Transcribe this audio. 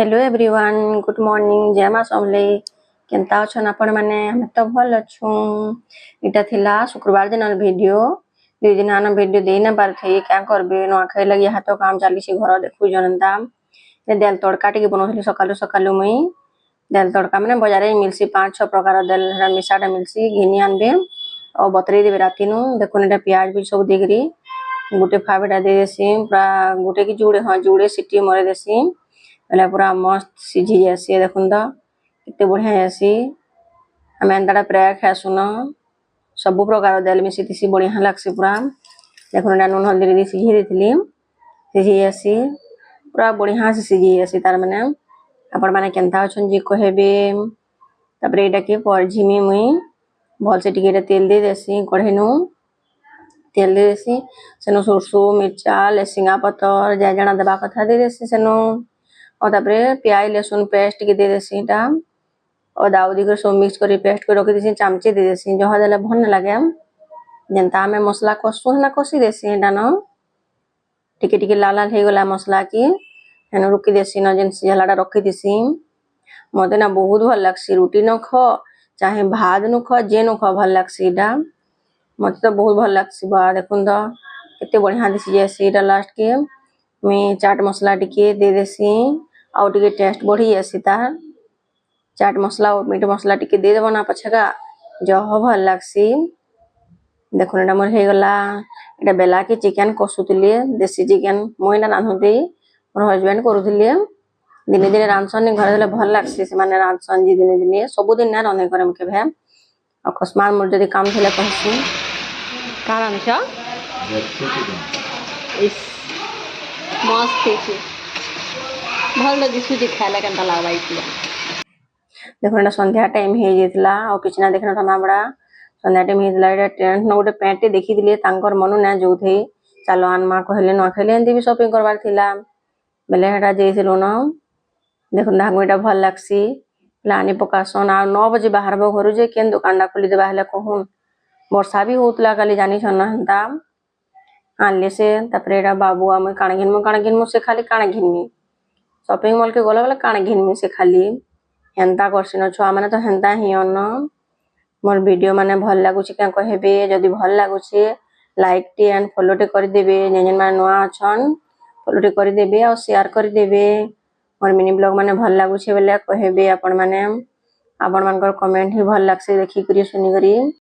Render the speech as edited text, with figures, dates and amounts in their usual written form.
Hello everyone, good morning, जय माँ समले। केनता अछन आपण माने? हम तो भल अछु। इटा थिला शुक्रवार दिन वीडियो, दुई दिन आना वीडियो दे ना पार थे। क्या करबे न खाई लगी हाथ काम चली घर देखु जनता देल तड़का टे बनौली सकालू सकालू मुई देल तड़का मैंने बाजार में मिलसी 5-6 प्रकार देल मिसाटा मिलसी घिनी आनबे और बतरे देवे राती नु देखो एटा प्याज भी सब देकरी गुटे फाबेटा दे देसी पूरा गुटे की जुड़े हाँ जुड़े सीटी मरे देसी पहले पूरा मस्त सीझी जासी देखुन तो कितने बढ़िया जासी। आम एंता प्राय खासु न सब प्रकार देल मिसी तीसी बढ़िया लगसी पूरा देखुन नून हल्दी दी सीझी देती सीझी जासी पूरा बढ़िया से सीझी जासी तार माने आपण माने केनता अछन जी कहबे। तापरे एटा के परझिमी मुई भल से टिके तेल दे देसी कढ़े नु तेल दे देसी सेनो सरसो मिर्चा लेसिंगा पतर जा जाना देबा कथा दे देसी सेनो और तापरे प्याज लहसुन पेस्ट के दे देसी टा और दाउदी को सब मिक्स करी पेस्ट कर रखी देसी चामचे दे देसी जहा देले भन लगे जनता में मसला कसु ना कसी देसी एटा न टिके टिके लाल लाल हे गला मसला की हेन रुकी देसी न जेन सिझलाटा रखी देसी मते ना बहुत भल लागसी रोटी न ख चाहे भात नु ख जे नु ख भल लागसी एटा मते तो बहुत भल लागसी बा देखुन तो कितने बढ़िया दिसी जासी एटा लास्ट के मैं चाट मसला टिके दे देसी और टिके टेस्ट बढ़ी जासी तार चाट मसला और मीट मसला टिके दे देबो ना पछका जह भल लागसी देखुन एटा मोर हे गला एटा बेला के चिकन कसुतिले देसी चिकन मोइना रांधुती मोर हस्बैंड करूतिले दिने दिने रांधसन घर देले भल लागसी से माने रांधसन जी दिने दिने सब दिन ना रंधे करम के भे अकस्मात मोर जदी काम थिले कहसी का रांधछ इस मस्त थी भल दिसु जे खाला केनता लागबाई थिला देखो संध्या टाइम हे जेतला और किचना देखना था ना बड़ा संध्या टाइम हेतला एटा टेंट न गोटे पैंट देखि दिले तांकर मनु ना जोथे चलो आनमा कहले न खेले एंदी भी शॉपिंग करबार थिला बेले हेटा जेइसिलो न देखो धागो एटा भल लागसी लानी पकासन आ 9 बजे बाहरबो घरु जे केन दुकानडा खोली देबा हले कहून वर्षा भी होतला काली जानी छन हंता आनले से तापरे एटा बाबू आम काण घिनमु से खाली काण घिनमी शॉपिंग मॉल के गला गला काण घिनमी से खाली हेंता करसिन छुआ माने तो हेंता ही अन मोर वीडियो माने भल लागुछि क्या कहबे जदी भल लागुछि लाइक टी एंड फॉलो टे कर देबे जेन माने नवा अछन फॉलो टे कर देबे और शेयर कर देबे मोर मिनी ब्लॉग माने भल लागुछि बेले कहबे आपण माने आपण मानकर कमेंट ही भल लागसे देखि करी सुनी करी।